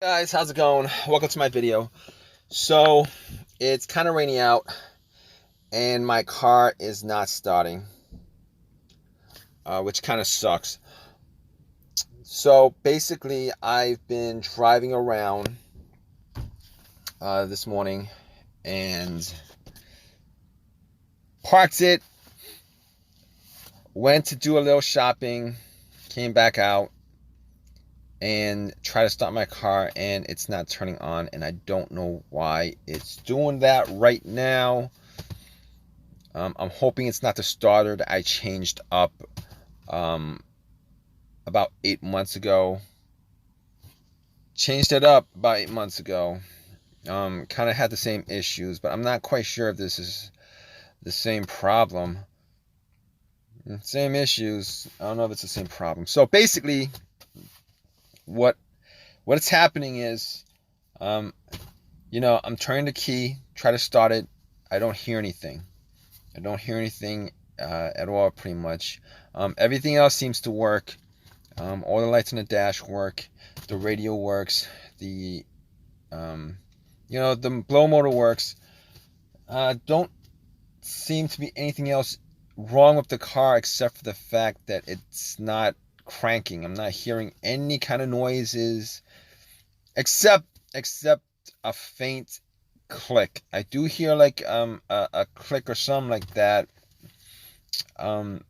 Guys, how's it going? Welcome to my video. So it's kind of rainy out and my car is not starting, which kind of sucks. So basically I've been driving around this morning and parked it, went to do a little shopping, came back out and try to start my car and it's not turning on, and I don't know why it's doing that right now. I'm hoping it's not the starter that I changed up about 8 months ago. Changed it up about 8 months ago. Kind of had the same issues, but I'm not quite sure if this is the same problem. Same issues. I don't know if it's the same problem. So basically, what's happening is, I'm turning the key, try to start it. I don't hear anything. At all, pretty much. Everything else seems to work. All the lights on the dash work. The radio works. The blow motor works. Don't seem to be anything else wrong with the car except for the fact that it's not cranking. I'm not hearing any kind of noises except a faint click. I do hear like a click or something like that. And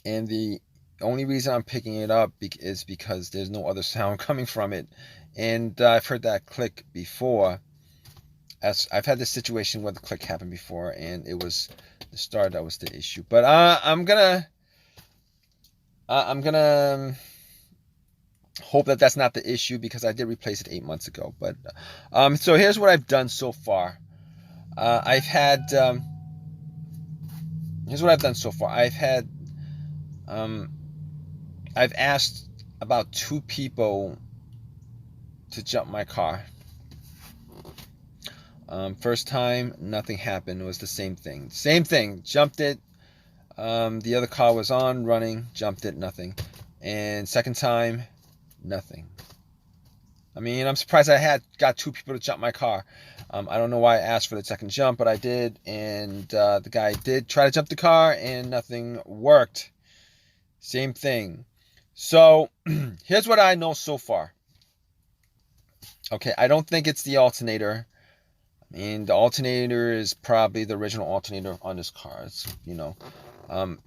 the only reason I'm picking it up is because there's no other sound coming from it. And I've heard that click before. As I've had this situation where the click happened before, and it was the start that was the issue. But I'm gonna hope that that's not the issue, because I did replace it 8 months ago. But so here's what I've done so far. Here's what I've done so far. I've asked about 2 people to jump my car. First time, nothing happened. It was the same thing. Jumped it. The other car was on, running. Jumped it, nothing. And second time, nothing. I mean, I'm surprised I got 2 people to jump my car. I don't know why I asked for the second jump, but I did. And the guy did try to jump the car, and nothing worked. Same thing. So here's what I know so far. Okay, I don't think it's the alternator. I mean, the alternator is probably the original alternator on this car.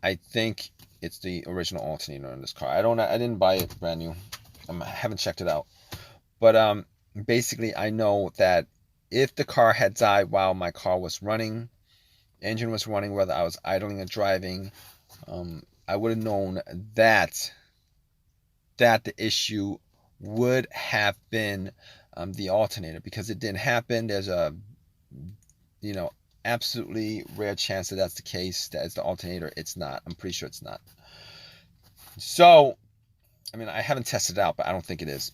I think it's the original alternator on this car. I didn't buy it brand new. I haven't checked it out. But basically, I know that if the car had died while my car was running, engine was running, whether I was idling or driving, I would have known that the issue would have been the alternator, because it didn't happen. There's a absolutely rare chance that that's the case, that it's the alternator. It's not. I'm pretty sure it's not. So, I mean, I haven't tested it out, but I don't think it is.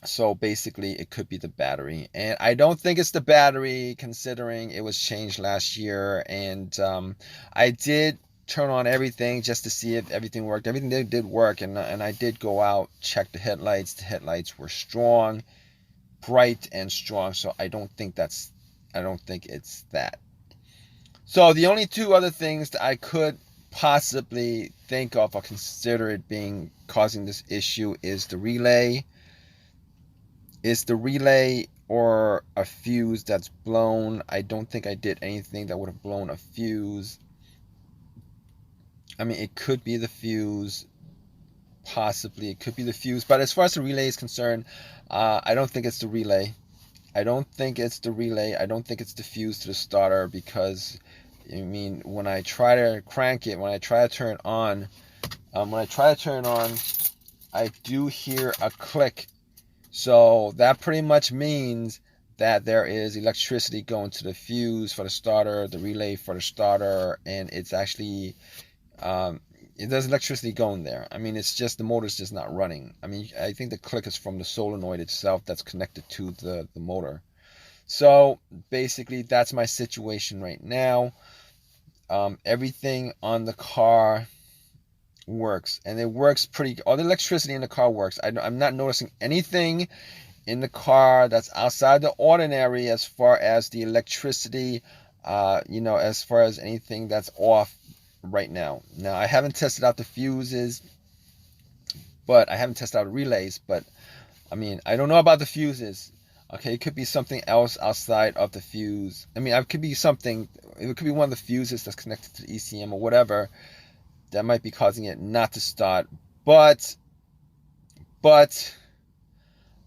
So basically, it could be the battery, and I don't think it's the battery, considering it was changed last year. And I did turn on everything just to see if everything worked. Everything did work, and I did go out, check the headlights. The headlights were strong, bright and strong. So I don't think it's that. So the only 2 other things that I could possibly think of or consider it being causing this issue is the relay. Or a fuse that's blown. I don't think I did anything that would have blown a fuse. I mean, it could be the fuse. Possibly it could be the fuse. But as far as the relay is concerned, I don't think it's the relay. I don't think it's the fuse to the starter, because, I mean, when I try to crank it, when I try to turn it on, I do hear a click. So that pretty much means that there is electricity going to the fuse for the starter, the relay for the starter, and it's actually, there's electricity going there. I mean, it's just the motor's just not running. I mean, I think the click is from the solenoid itself that's connected to the motor. So basically, that's my situation right now. Everything on the car works, and it works pretty. All the electricity in the car works. I'm not noticing anything in the car that's outside the ordinary as far as the electricity, as far as anything that's off right now. Now, I haven't tested out the fuses, but I haven't tested out the relays, but I mean, I don't know about the fuses. Okay, it could be something else outside of the fuse. I mean, it could be something, it could be one of the fuses that's connected to the ECM or whatever that might be causing it not to start. But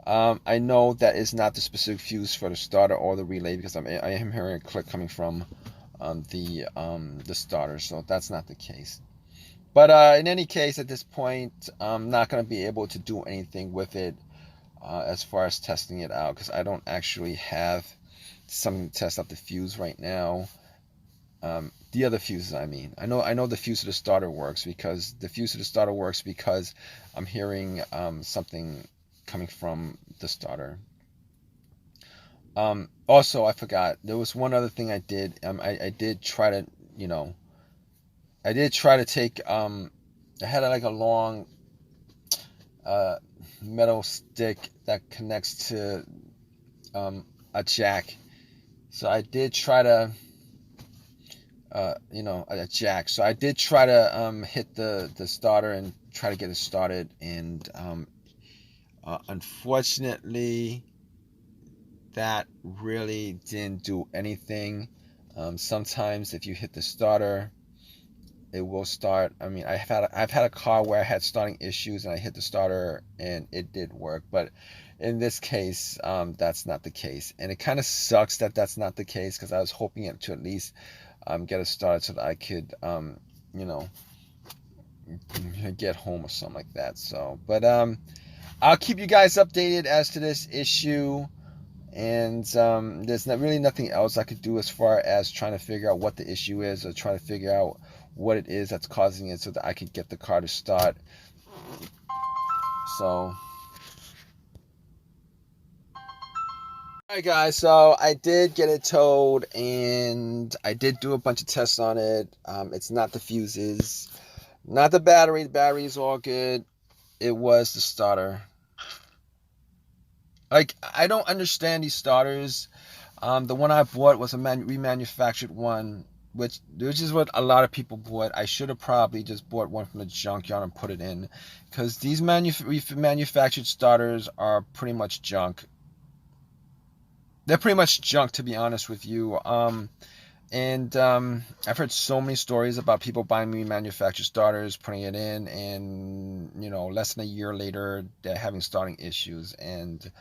I know that is not the specific fuse for the starter or the relay, because I am hearing a click coming from the starter, so that's not the case. But in any case, at this point, I'm not going to be able to do anything with it as far as testing it out, because I don't actually have something to test out the fuse right now. The other fuses, I mean, I know the fuse of the starter works, because I'm hearing something coming from the starter. Also, I forgot, there was one other thing I did. I did try to, take, I had like a long metal stick that connects to a jack. So I did try to, a jack. So I did try to hit the starter and try to get it started, and unfortunately, that really didn't do anything. Sometimes if you hit the starter, it will start. I mean, I've had a car where I had starting issues and I hit the starter and it did work, but in this case, that's not the case, and it kind of sucks that that's not the case, because I was hoping it to at least get it started so that I could, get home or something like that. So, but I'll keep you guys updated as to this issue. And there's really nothing else I could do as far as trying to figure out what the issue is, or trying to figure out what it is that's causing it, so that I could get the car to start. So, alright guys, so I did get it towed, and I did do a bunch of tests on it. It's not the fuses, not the battery. The battery is all good. It was the starter. Like, I don't understand these starters. The one I bought was a remanufactured one, which is what a lot of people bought. I should have probably just bought one from the junkyard and put it in, because these manufactured starters are pretty much junk. They're pretty much junk, to be honest with you. And I've heard so many stories about people buying remanufactured starters, putting it in, and less than a year later they're having starting issues. And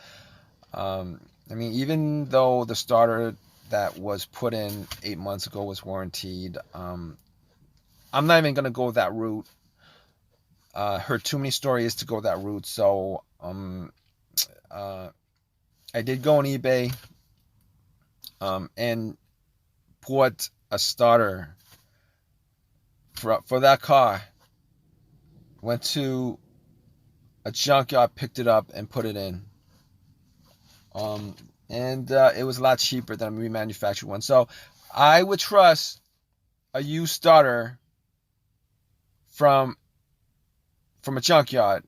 I mean, even though the starter that was put in 8 months ago was warranted, I'm not even gonna go that route. Heard too many stories to go that route. So I did go on eBay and bought a starter for that car. Went to a junkyard, picked it up, and put it in. And it was a lot cheaper than a remanufactured one. So I would trust a used starter from a junkyard,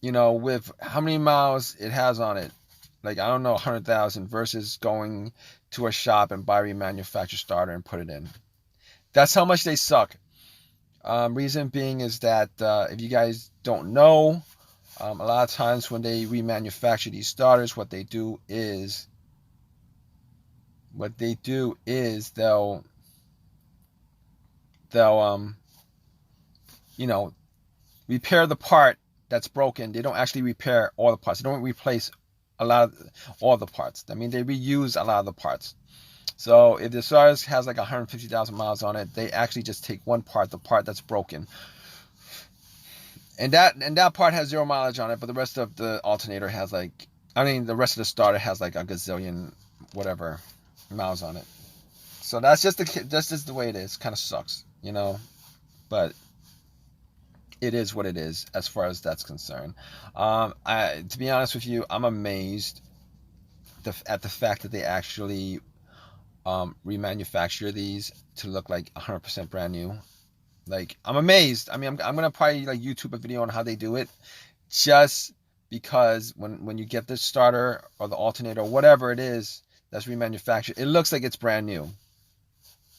with how many miles it has on it. Like, I don't know, 100,000, versus going to a shop and buy a remanufactured starter and put it in. That's how much they suck. Reason being is that, if you guys don't know, a lot of times when they remanufacture these starters, what they do is they'll repair the part that's broken. They don't actually repair all the parts. They don't replace all the parts. I mean, they reuse a lot of the parts. So if the starter has like 150,000 miles on it, they actually just take one part, the part that's broken, and that part has 0 mileage on it, but the rest of the alternator has the rest of the starter has like a gazillion whatever miles on it. So that's just the way it is. Kind of sucks, but it is what it is as far as that's concerned. To be honest with you, I'm amazed at the fact that they actually remanufacture these to look like 100% brand new. Like, I'm amazed. I mean, I'm gonna probably like YouTube a video on how they do it, just because when you get the starter or the alternator or whatever it is that's remanufactured, it looks like it's brand new.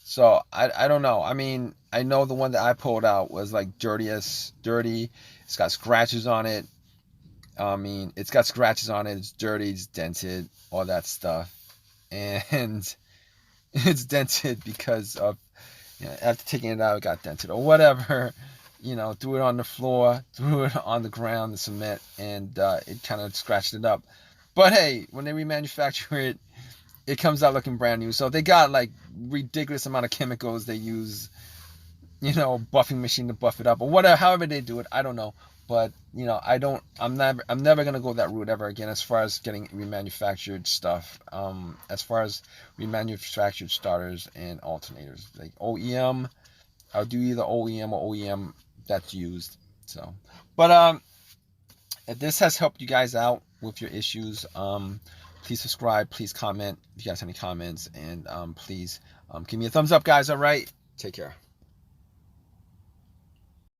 So I don't know. I mean, I know the one that I pulled out was like dirty. It's got scratches on it. I mean, it's got scratches on it. It's dirty. It's dented. All that stuff, and it's dented because of, after taking it out, it got dented or whatever. Threw it on the floor, threw it on the ground, the cement, and it kind of scratched it up. But hey, when they remanufacture it, it comes out looking brand new. So they got like ridiculous amount of chemicals they use, buffing machine to buff it up or whatever, however they do it. I don't know. But I'm never gonna go that route ever again as far as getting remanufactured stuff. As far as remanufactured starters and alternators, like OEM, I'll do either OEM or OEM that's used. So, but if this has helped you guys out with your issues, please subscribe, please comment if you guys have any comments, and please give me a thumbs up, guys. All right, take care.